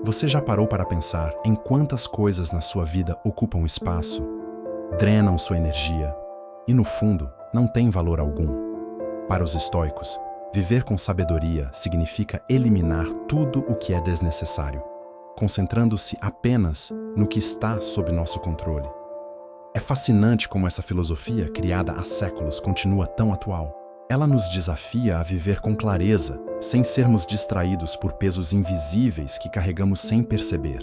Você já parou para pensar em quantas coisas na sua vida ocupam espaço, drenam sua energia e, no fundo, não têm valor algum? Para os estoicos, viver com sabedoria significa eliminar tudo o que é desnecessário, concentrando-se apenas no que está sob nosso controle. É fascinante como essa filosofia, criada há séculos, continua tão atual. Ela nos desafia a viver com clareza, sem sermos distraídos por pesos invisíveis que carregamos sem perceber.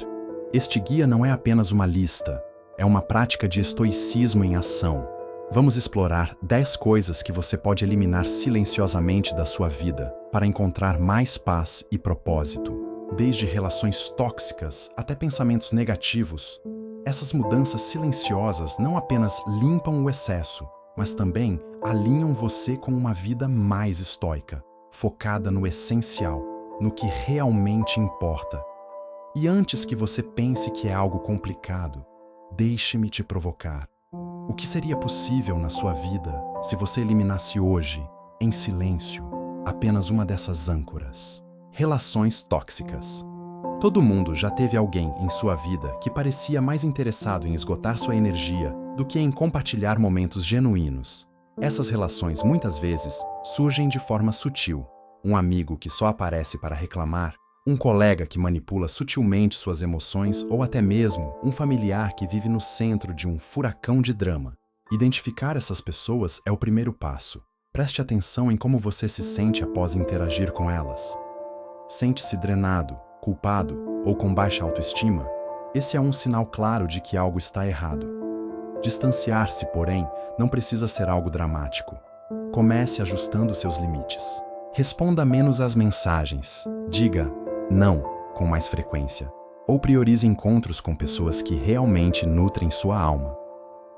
Este guia não é apenas uma lista, é uma prática de estoicismo em ação. Vamos explorar 10 coisas que você pode eliminar silenciosamente da sua vida para encontrar mais paz e propósito. Desde relações tóxicas até pensamentos negativos, essas mudanças silenciosas não apenas limpam o excesso, mas também alinham você com uma vida mais estoica, focada no essencial, no que realmente importa. E antes que você pense que é algo complicado, deixe-me te provocar. O que seria possível na sua vida se você eliminasse hoje, em silêncio, apenas uma dessas âncoras? Relações tóxicas. Todo mundo já teve alguém em sua vida que parecia mais interessado em esgotar sua energia do que em compartilhar momentos genuínos. Essas relações muitas vezes surgem de forma sutil. Um amigo que só aparece para reclamar, um colega que manipula sutilmente suas emoções ou até mesmo um familiar que vive no centro de um furacão de drama. Identificar essas pessoas é o primeiro passo. Preste atenção em como você se sente após interagir com elas. Sente-se drenado, culpado ou com baixa autoestima? Esse é um sinal claro de que algo está errado. Distanciar-se, porém, não precisa ser algo dramático. Comece ajustando seus limites. Responda menos às mensagens. Diga não com mais frequência. Ou priorize encontros com pessoas que realmente nutrem sua alma.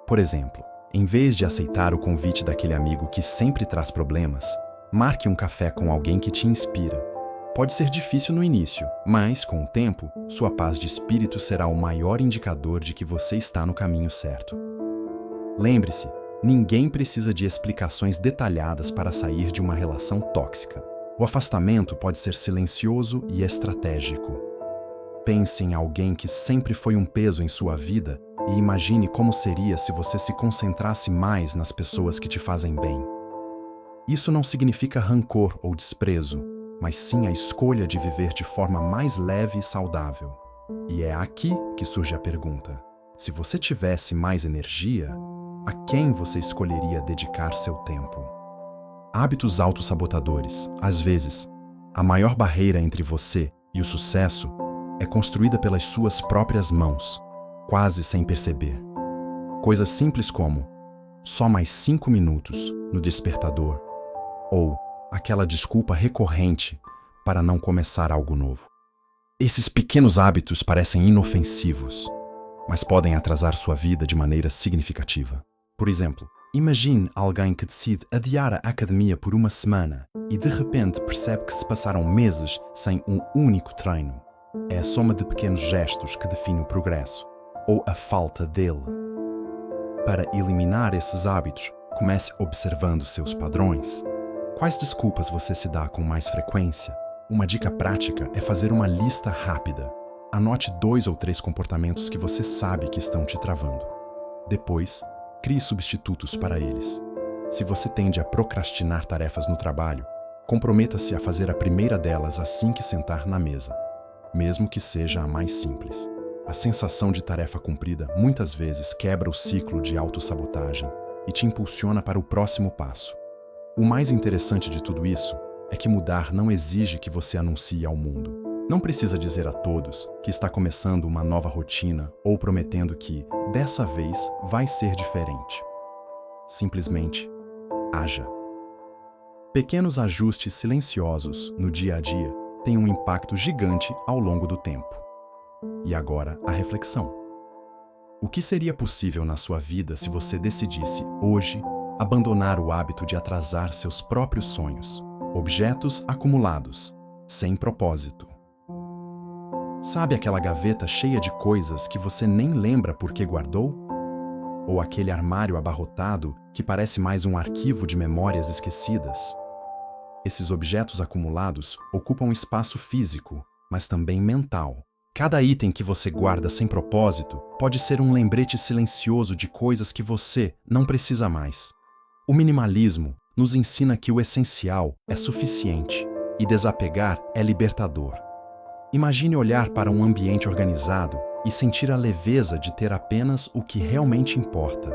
Por exemplo, em vez de aceitar o convite daquele amigo que sempre traz problemas, marque um café com alguém que te inspira. Pode ser difícil no início, mas, com o tempo, sua paz de espírito será o maior indicador de que você está no caminho certo. Lembre-se, ninguém precisa de explicações detalhadas para sair de uma relação tóxica. O afastamento pode ser silencioso e estratégico. Pense em alguém que sempre foi um peso em sua vida e imagine como seria se você se concentrasse mais nas pessoas que te fazem bem. Isso não significa rancor ou desprezo, mas sim a escolha de viver de forma mais leve e saudável. E é aqui que surge a pergunta: se você tivesse mais energia, a quem você escolheria dedicar seu tempo? Hábitos autossabotadores. Às vezes, a maior barreira entre você e o sucesso é construída pelas suas próprias mãos, quase sem perceber. Coisas simples como só mais 5 minutos no despertador ou aquela desculpa recorrente para não começar algo novo. Esses pequenos hábitos parecem inofensivos, mas podem atrasar sua vida de maneira significativa. Por exemplo, imagine alguém que decide adiar a academia por uma semana e de repente percebe que se passaram meses sem um único treino. É a soma de pequenos gestos que define o progresso, ou a falta dele. Para eliminar esses hábitos, comece observando seus padrões. Quais desculpas você se dá com mais frequência? Uma dica prática é fazer uma lista rápida. Anote 2 ou 3 comportamentos que você sabe que estão te travando. Depois, crie substitutos para eles. Se você tende a procrastinar tarefas no trabalho, comprometa-se a fazer a primeira delas assim que sentar na mesa, mesmo que seja a mais simples. A sensação de tarefa cumprida muitas vezes quebra o ciclo de autossabotagem e te impulsiona para o próximo passo. O mais interessante de tudo isso é que mudar não exige que você anuncie ao mundo. Não precisa dizer a todos que está começando uma nova rotina ou prometendo que, dessa vez, vai ser diferente. Simplesmente, haja. Pequenos ajustes silenciosos no dia a dia têm um impacto gigante ao longo do tempo. E agora, a reflexão. O que seria possível na sua vida se você decidisse, hoje, abandonar o hábito de atrasar seus próprios sonhos, objetos acumulados, sem propósito? Sabe aquela gaveta cheia de coisas que você nem lembra por que guardou? Ou aquele armário abarrotado que parece mais um arquivo de memórias esquecidas? Esses objetos acumulados ocupam espaço físico, mas também mental, Cada item que você guarda sem propósito pode ser um lembrete silencioso de coisas que você não precisa mais. O minimalismo nos ensina que o essencial é suficiente e desapegar é libertador. Imagine olhar para um ambiente organizado e sentir a leveza de ter apenas o que realmente importa.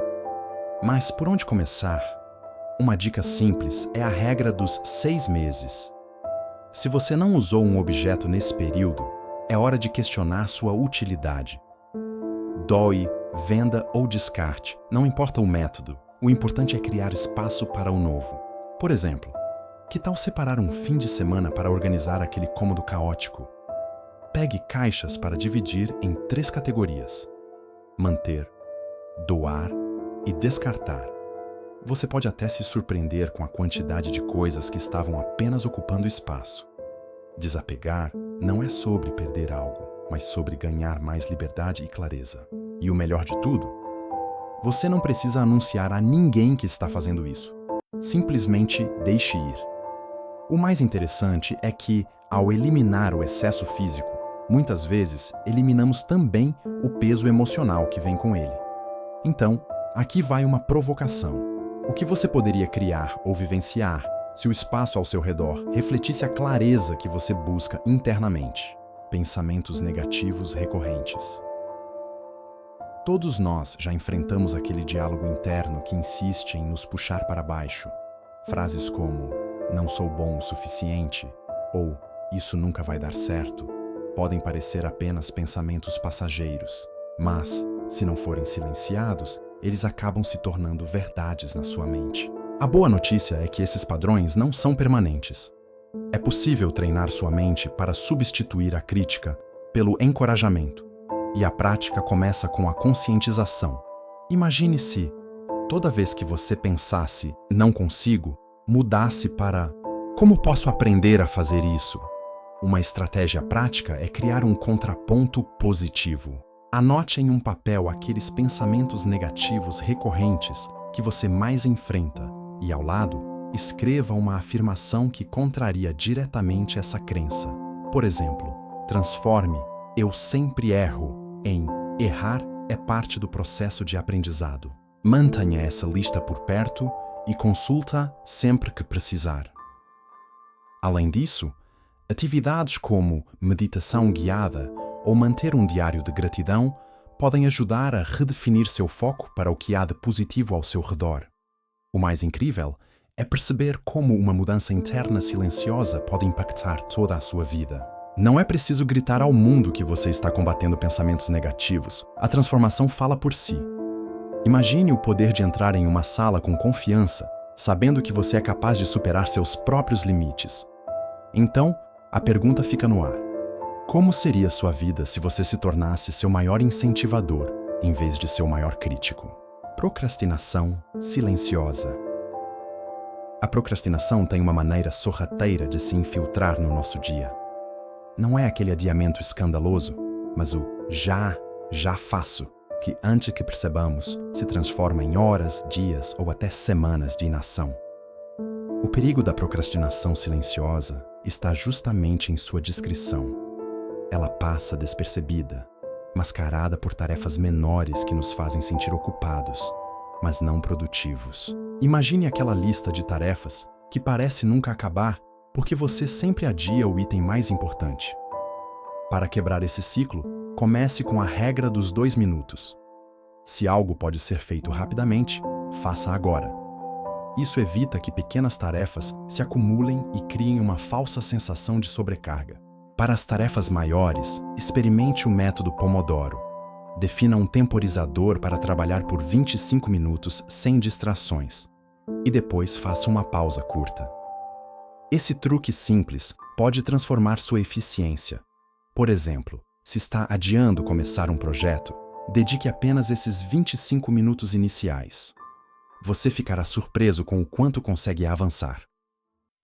Mas por onde começar? Uma dica simples é a regra dos 6 meses. Se você não usou um objeto nesse período, é hora de questionar sua utilidade. Doe, venda ou descarte, não importa o método, o importante é criar espaço para o novo. Por exemplo, que tal separar um fim de semana para organizar aquele cômodo caótico? Pegue caixas para dividir em 3 categorias: manter, doar e descartar. Você pode até se surpreender com a quantidade de coisas que estavam apenas ocupando espaço. Desapegar não é sobre perder algo, mas sobre ganhar mais liberdade e clareza. E o melhor de tudo, você não precisa anunciar a ninguém que está fazendo isso. Simplesmente deixe ir. O mais interessante é que, ao eliminar o excesso físico, muitas vezes eliminamos também o peso emocional que vem com ele. Então, aqui vai uma provocação. O que você poderia criar ou vivenciar se o espaço ao seu redor refletisse a clareza que você busca internamente? Pensamentos negativos recorrentes. Todos nós já enfrentamos aquele diálogo interno que insiste em nos puxar para baixo. Frases como "não sou bom o suficiente" ou "isso nunca vai dar certo" podem parecer apenas pensamentos passageiros, mas, se não forem silenciados, eles acabam se tornando verdades na sua mente. A boa notícia é que esses padrões não são permanentes. É possível treinar sua mente para substituir a crítica pelo encorajamento, e a prática começa com a conscientização. Imagine se, toda vez que você pensasse "não consigo", mudasse para "como posso aprender a fazer isso?". Uma estratégia prática é criar um contraponto positivo. Anote em um papel aqueles pensamentos negativos recorrentes que você mais enfrenta e, ao lado, escreva uma afirmação que contraria diretamente essa crença. Por exemplo, transforme "eu sempre erro" em "errar é parte do processo de aprendizado". Mantenha essa lista por perto e consulta sempre que precisar. Além disso, atividades como meditação guiada ou manter um diário de gratidão podem ajudar a redefinir seu foco para o que há de positivo ao seu redor. O mais incrível é perceber como uma mudança interna silenciosa pode impactar toda a sua vida. Não é preciso gritar ao mundo que você está combatendo pensamentos negativos. A transformação fala por si. Imagine o poder de entrar em uma sala com confiança, sabendo que você é capaz de superar seus próprios limites. Então, a pergunta fica no ar. Como seria sua vida se você se tornasse seu maior incentivador, em vez de seu maior crítico? Procrastinação silenciosa. A procrastinação tem uma maneira sorrateira de se infiltrar no nosso dia. Não é aquele adiamento escandaloso, mas o já faço, que antes que percebamos, se transforma em horas, dias ou até semanas de inação. O perigo da procrastinação silenciosa está justamente em sua descrição. Ela passa despercebida, mascarada por tarefas menores que nos fazem sentir ocupados, mas não produtivos. Imagine aquela lista de tarefas que parece nunca acabar porque você sempre adia o item mais importante. Para quebrar esse ciclo, comece com a regra dos 2 minutos. Se algo pode ser feito rapidamente, faça agora. Isso evita que pequenas tarefas se acumulem e criem uma falsa sensação de sobrecarga. Para as tarefas maiores, experimente o método Pomodoro. Defina um temporizador para trabalhar por 25 minutos sem distrações. E depois faça uma pausa curta. Esse truque simples pode transformar sua eficiência. Por exemplo, se está adiando começar um projeto, dedique apenas esses 25 minutos iniciais. Você ficará surpreso com o quanto consegue avançar.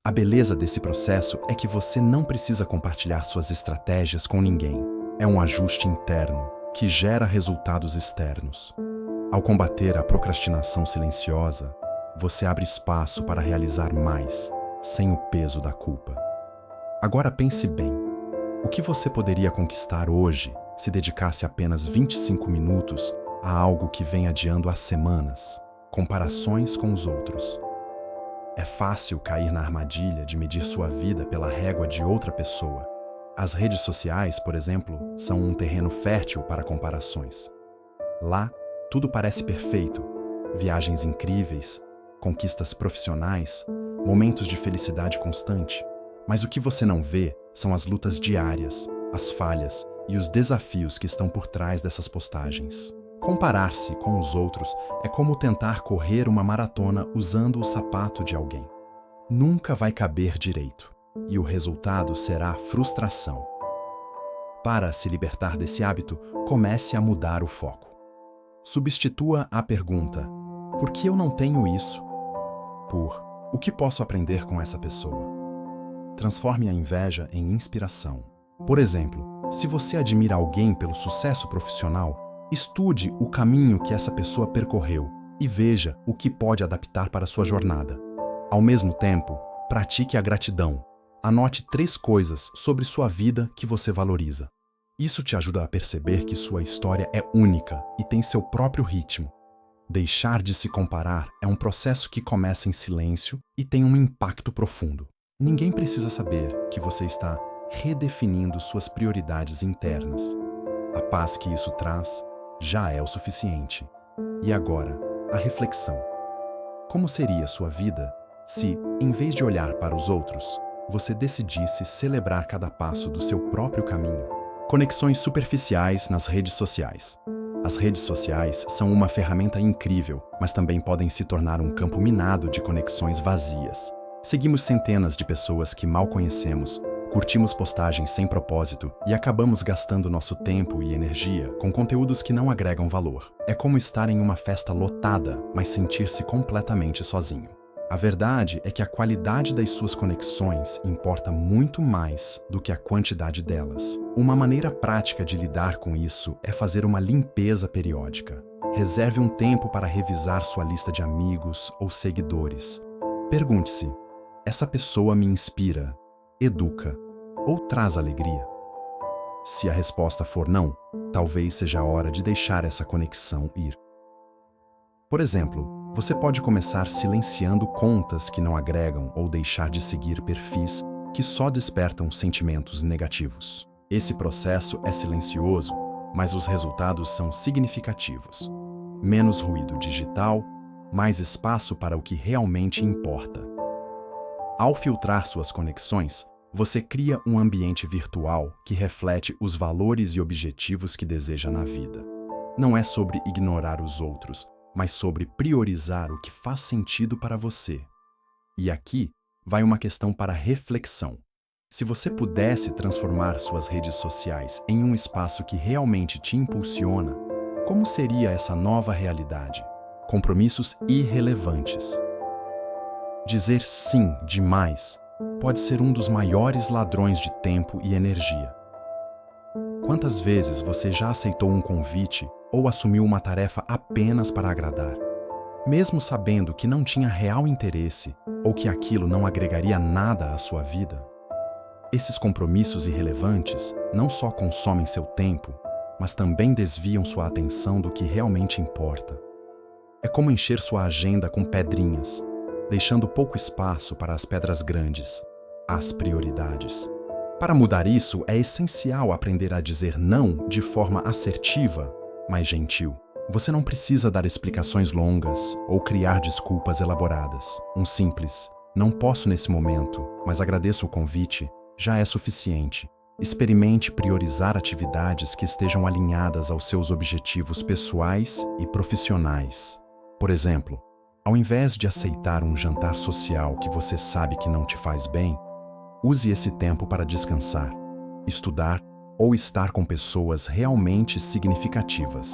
A beleza desse processo é que você não precisa compartilhar suas estratégias com ninguém. É um ajuste interno que gera resultados externos. Ao combater a procrastinação silenciosa, você abre espaço para realizar mais, sem o peso da culpa. Agora pense bem. O que você poderia conquistar hoje se dedicasse apenas 25 minutos a algo que vem adiando há semanas? Comparações com os outros. É fácil cair na armadilha de medir sua vida pela régua de outra pessoa. As redes sociais, por exemplo, são um terreno fértil para comparações. Lá, tudo parece perfeito: viagens incríveis, conquistas profissionais, momentos de felicidade constante. Mas o que você não vê são as lutas diárias, as falhas e os desafios que estão por trás dessas postagens. Comparar-se com os outros é como tentar correr uma maratona usando o sapato de alguém. Nunca vai caber direito, e o resultado será frustração. Para se libertar desse hábito, comece a mudar o foco. Substitua a pergunta: por que eu não tenho isso? Por: o que posso aprender com essa pessoa? Transforme a inveja em inspiração. Por exemplo, se você admira alguém pelo sucesso profissional, estude o caminho que essa pessoa percorreu e veja o que pode adaptar para sua jornada. Ao mesmo tempo, pratique a gratidão. Anote 3 coisas sobre sua vida que você valoriza. Isso te ajuda a perceber que sua história é única e tem seu próprio ritmo. Deixar de se comparar é um processo que começa em silêncio e tem um impacto profundo. Ninguém precisa saber que você está redefinindo suas prioridades internas. A paz que isso traz já é o suficiente. E agora, a reflexão. Como seria sua vida se, em vez de olhar para os outros, você decidisse celebrar cada passo do seu próprio caminho? Conexões superficiais nas redes sociais. As redes sociais são uma ferramenta incrível, mas também podem se tornar um campo minado de conexões vazias. Seguimos centenas de pessoas que mal conhecemos, curtimos postagens sem propósito e acabamos gastando nosso tempo e energia com conteúdos que não agregam valor. É como estar em uma festa lotada, mas sentir-se completamente sozinho. A verdade é que a qualidade das suas conexões importa muito mais do que a quantidade delas. Uma maneira prática de lidar com isso é fazer uma limpeza periódica. Reserve um tempo para revisar sua lista de amigos ou seguidores. Pergunte-se: essa pessoa me inspira, educa ou traz alegria? Se a resposta for não, talvez seja a hora de deixar essa conexão ir. Por exemplo, você pode começar silenciando contas que não agregam ou deixar de seguir perfis que só despertam sentimentos negativos. Esse processo é silencioso, mas os resultados são significativos. Menos ruído digital, mais espaço para o que realmente importa. Ao filtrar suas conexões, você cria um ambiente virtual que reflete os valores e objetivos que deseja na vida. Não é sobre ignorar os outros, mas sobre priorizar o que faz sentido para você. E aqui vai uma questão para reflexão. Se você pudesse transformar suas redes sociais em um espaço que realmente te impulsiona, como seria essa nova realidade? Compromissos irrelevantes. Dizer sim demais pode ser um dos maiores ladrões de tempo e energia. Quantas vezes você já aceitou um convite ou assumiu uma tarefa apenas para agradar, mesmo sabendo que não tinha real interesse ou que aquilo não agregaria nada à sua vida? Esses compromissos irrelevantes não só consomem seu tempo, mas também desviam sua atenção do que realmente importa. É como encher sua agenda com pedrinhas, deixando pouco espaço para as pedras grandes, as prioridades. Para mudar isso, é essencial aprender a dizer não de forma assertiva, mas gentil. Você não precisa dar explicações longas ou criar desculpas elaboradas. Um simples "não posso nesse momento, mas agradeço o convite" já é suficiente. Experimente priorizar atividades que estejam alinhadas aos seus objetivos pessoais e profissionais. Por exemplo, ao invés de aceitar um jantar social que você sabe que não te faz bem, use esse tempo para descansar, estudar ou estar com pessoas realmente significativas.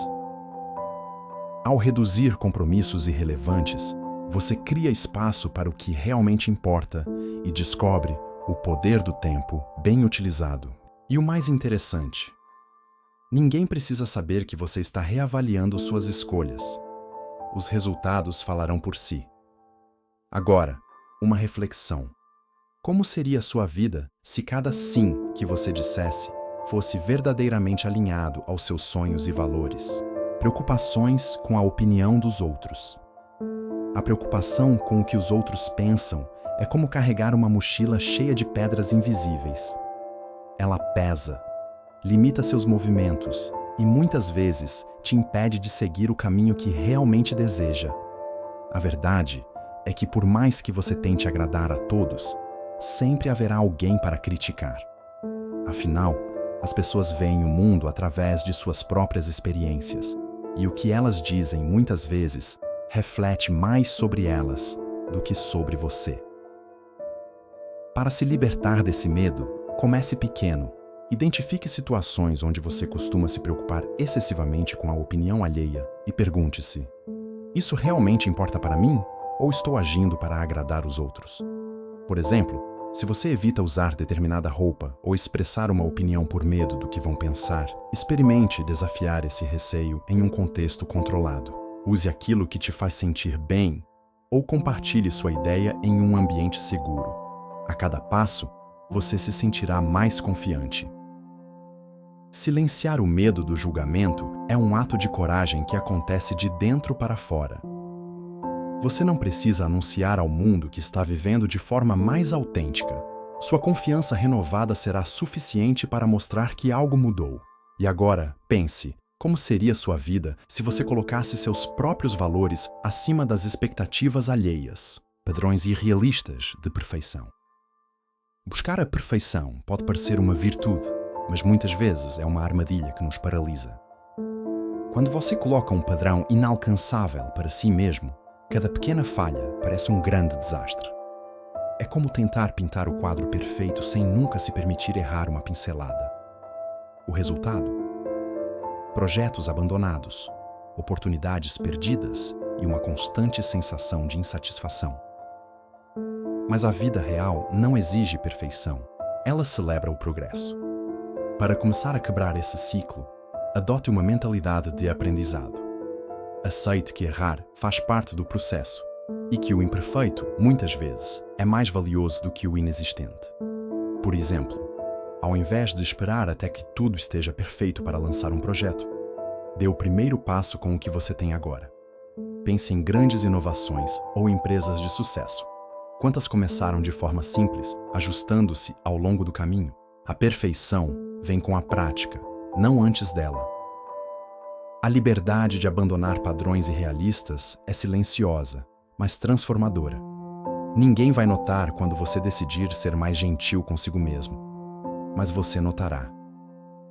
Ao reduzir compromissos irrelevantes, você cria espaço para o que realmente importa e descobre o poder do tempo bem utilizado. E o mais interessante, ninguém precisa saber que você está reavaliando suas escolhas. Os resultados falarão por si. Agora, uma reflexão. Como seria a sua vida se cada sim que você dissesse fosse verdadeiramente alinhado aos seus sonhos e valores? Preocupações com a opinião dos outros. A preocupação com o que os outros pensam é como carregar uma mochila cheia de pedras invisíveis. Ela pesa, limita seus movimentos e muitas vezes te impede de seguir o caminho que realmente deseja. A verdade é que, por mais que você tente agradar a todos, sempre haverá alguém para criticar. Afinal, as pessoas veem o mundo através de suas próprias experiências, e o que elas dizem muitas vezes reflete mais sobre elas do que sobre você. Para se libertar desse medo, comece pequeno. Identifique situações onde você costuma se preocupar excessivamente com a opinião alheia e pergunte-se: isso realmente importa para mim ou estou agindo para agradar os outros? Por exemplo, se você evita usar determinada roupa ou expressar uma opinião por medo do que vão pensar, experimente desafiar esse receio em um contexto controlado. Use aquilo que te faz sentir bem ou compartilhe sua ideia em um ambiente seguro. A cada passo, você se sentirá mais confiante. Silenciar o medo do julgamento é um ato de coragem que acontece de dentro para fora. Você não precisa anunciar ao mundo que está vivendo de forma mais autêntica. Sua confiança renovada será suficiente para mostrar que algo mudou. E agora, pense, como seria sua vida se você colocasse seus próprios valores acima das expectativas alheias, padrões irrealistas de perfeição? Buscar a perfeição pode parecer uma virtude, mas muitas vezes é uma armadilha que nos paralisa. Quando você coloca um padrão inalcançável para si mesmo, cada pequena falha parece um grande desastre. É como tentar pintar o quadro perfeito sem nunca se permitir errar uma pincelada. O resultado? Projetos abandonados, oportunidades perdidas e uma constante sensação de insatisfação. Mas a vida real não exige perfeição, ela celebra o progresso. Para começar a quebrar esse ciclo, adote uma mentalidade de aprendizado. Aceite que errar faz parte do processo e que o imperfeito, muitas vezes, é mais valioso do que o inexistente. Por exemplo, ao invés de esperar até que tudo esteja perfeito para lançar um projeto, dê o primeiro passo com o que você tem agora. Pense em grandes inovações ou empresas de sucesso. Quantas começaram de forma simples, ajustando-se ao longo do caminho? A perfeição vem com a prática, não antes dela. A liberdade de abandonar padrões irrealistas é silenciosa, mas transformadora. Ninguém vai notar quando você decidir ser mais gentil consigo mesmo, mas você notará.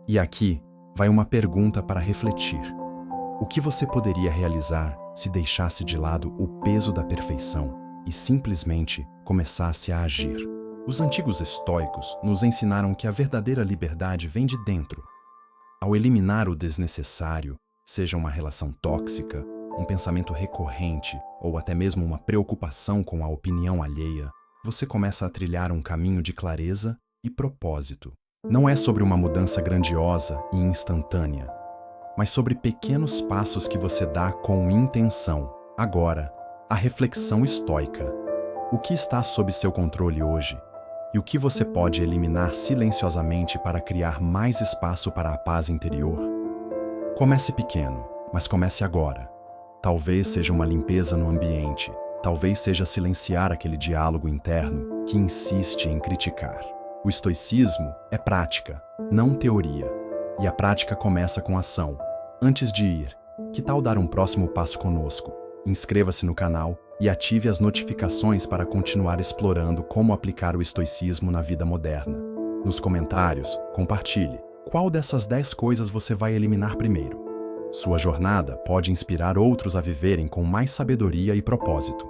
E aqui vai uma pergunta para refletir. O que você poderia realizar se deixasse de lado o peso da perfeição e simplesmente começasse a agir? Os antigos estoicos nos ensinaram que a verdadeira liberdade vem de dentro. Ao eliminar o desnecessário, seja uma relação tóxica, um pensamento recorrente ou até mesmo uma preocupação com a opinião alheia, você começa a trilhar um caminho de clareza e propósito. Não é sobre uma mudança grandiosa e instantânea, mas sobre pequenos passos que você dá com intenção. Agora, a reflexão estoica. O que está sob seu controle hoje? E o que você pode eliminar silenciosamente para criar mais espaço para a paz interior? Comece pequeno, mas comece agora. Talvez seja uma limpeza no ambiente, talvez seja silenciar aquele diálogo interno que insiste em criticar. O estoicismo é prática, não teoria. E a prática começa com ação. Antes de ir, que tal dar um próximo passo conosco? Inscreva-se no canal e ative as notificações para continuar explorando como aplicar o estoicismo na vida moderna. Nos comentários, compartilhe. Qual dessas 10 coisas você vai eliminar primeiro? Sua jornada pode inspirar outros a viverem com mais sabedoria e propósito.